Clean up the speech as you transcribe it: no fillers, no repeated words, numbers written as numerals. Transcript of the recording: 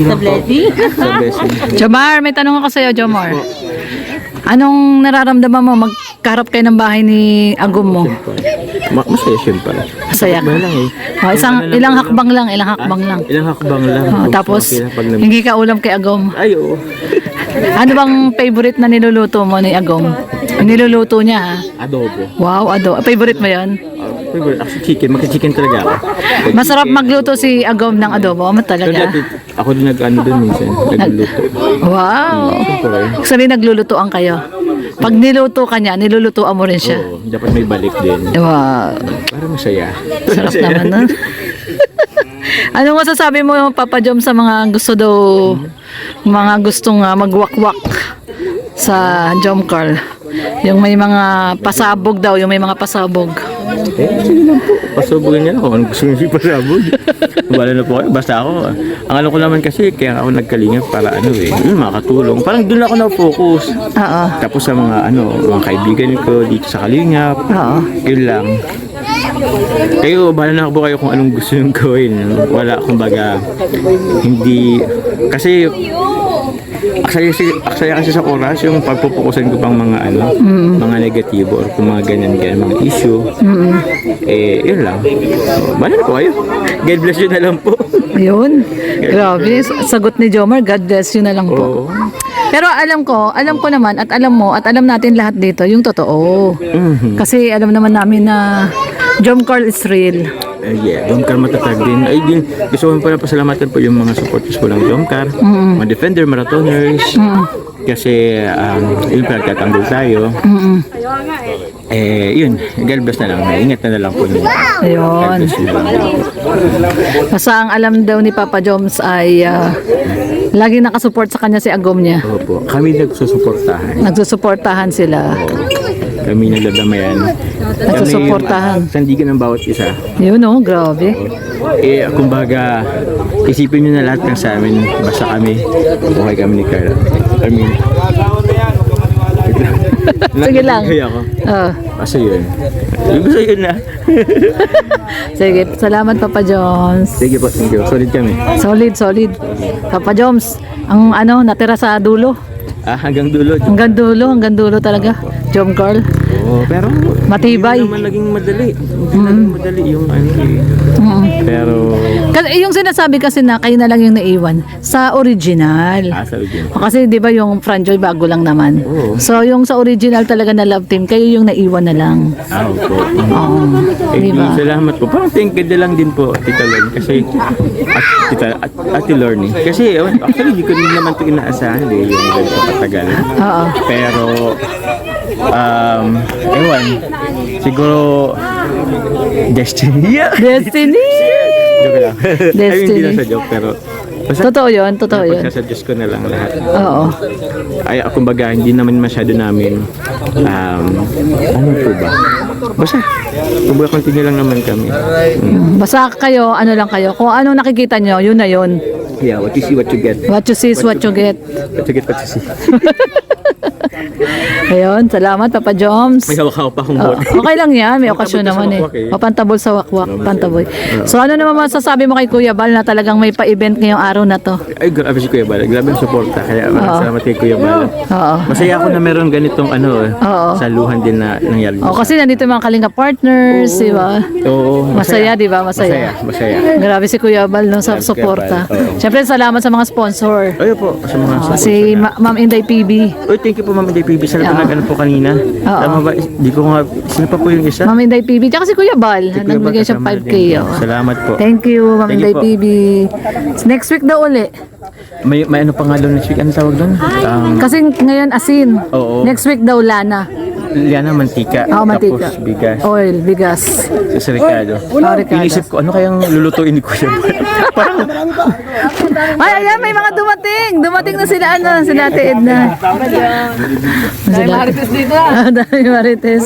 Sige lang po. Sa blessing. Jomar, may tanong ako sa'yo, Jomar. Anong nararamdaman mo magkaharap kayo ng bahay ni Agum mo? Masaya siyempre. Masaya ka? Lang eh. Oh, ilang hakbang lang. Ilang hakbang lang. Oh, tapos, hindi ka ulam kay Agum. Ay, oo. Ano bang favorite na niluluto mo ni Agum? Niluluto niya, ha? Adobo. Wow, favorite mo yan? Favorite. Actually, chicken. Magka-chicken talaga ako. Masarap magluto si Agum ng adobo. Talaga. Ako din nag-ano doon minsan. Nagluluto. Wow. Siyempre. Actually, naglulutoan kayo. Pag niluto ka niya, nilulutoan mo rin siya. Oo. Dapat may balik din. Wow. Para masaya. Sarap naman, no? Anong masasabi mo, Papa Jom, sa mga gusto daw, mga gustong magwakwak sa Jom Carl? Yung may mga pasabog daw, yung may mga pasabog. Sige lang po. Pasubugin niya lang kung anong gusto niya pasabog. Wala na po kayo. Basta ako. Ang alam ko naman kasi, kaya ako nagkalingap para yun, makatulong. Parang doon ako na-focus. Oo. Tapos sa mga mga kaibigan ko dito sa kalingap. Oo. Yun lang. Kayo, bahala na po kayo kung anong gusto nyo gawin. Wala, kumbaga, hindi, kasi, aksaya kasi sa oras, yung pagpupukusan ko pang mga mga negatibo or kung mga ganyan, mga issue. Yun lang. Bahala na po kayo. God bless you na lang po. Ayun. Grabe. Sagot ni Jomar, God bless you na lang po. Oo. Pero alam ko naman at alam mo at alam natin lahat dito yung totoo. Kasi alam naman namin na Jom Carl is real. Yeah, Jom Carl matatag din. Ay, din, gusto ko pala pasalamatan po yung mga supporters ko lang Jom Carl, mga defender, marathoners. Kasi, yun pala tatanggol tayo. Yun, God bless na lang. Ingat na lang po niyo. Ayun. Basta ang alam daw ni Papa Joms ay lagi nakasupport sa kanya si Agum niya. Opo, kami nagsusuportahan. Nagsusuportahan sila. Kami nagdadamayan. Nagsusuportahan. Sandigan ng bawat isa. Yun grabe. Kumbaga, isipin nyo na lahat ng sa amin. Basta kami, buhay kami ni Carl. Sige lang. Ako. Basta yun. Basta yun na. Sige, salamat Papa Joms. Sige po, thank you. Solid kami. Solid. Papa Joms, ang natira sa dulo. Hanggang dulo. Hanggang dulo talaga. Jom Carl. Oo, pero matibay. Hindi naman naging madali. Hindi naging madali yung Pero kasi yung sinasabi kasi na kayo na lang yung naiwan sa original. sa original. Kasi 'di ba yung Franjoy bago lang naman. Oo. So yung sa original talaga na love team, kayo yung naiwan na lang. Opo. Diba? Salamat po. Parang thank you lang din po, Tita Lorne. Kasi Ate Lorne. Kasi actually hindi ko din naman ito inaasahan yung ganito katagal. Oo. Pero ewan, siguro destiny. Destiny. Joke lang. Ay, hindi lang sa joke, pero basta Totoo yun. pagkasuggest ko na lang lahat. Oo. Ay, kumbaga, hindi naman masyado namin ano po ba? Basta, kumbaga continue lang naman kami. Basta kayo, lang kayo. Kung ano nakikita nyo, yun na yun. Yeah, what you see, what you get. What you see is what you get. What you get, what you see. Ayun, salamat Papa Joms. May hawak-hawak pa akong bote. Okay lang yan, may okasyon naman eh. Pantabol sa wakwak, pantaboy. So ano naman masasabi mo kay Kuya Bal na talagang may pa-event ngayong araw na to? Ay, grabe si Kuya Bal. Grabe ang suporta. Kaya salamat kay Kuya Bal. Oo. Masaya ako na meron ganitong saluhan din na nangyari. Kasi nandito yung mga Kalinga partners, di ba? Oo. Masaya, di ba? Masaya. Grabe si Kuya Bal no, sa suporta. Siyempre, salamat sa mga sponsor. Ay po, sa mga Si Ma'am Inday PB. Oy, thank you po Ma'am Inday PB. Sana po nag-ano po kanina. Tama ba? Di ko nga, sino pa po yung isa? Ma'am Inday PB. Tsaka si Kuya Bal. Nagbigay siya 5K. Salamat po. Thank you, Ma'am Inday PB. Next week daw uli. May ano pa nga doon next week? Ano tawag doon? Kasi ngayon asin. Oo. Next week daw lana. Liana, mantika. Mantika. Tapos bigas. Oil, bigas. Sa Ricardo. Ricardo. Inisip ko, ano kayang lulutuin ni Kuya Bal? Parang, ay, ayan, may mga dumating. Dumating na sila, sila Ate Edna. Dami Marites dito. Dami Marites.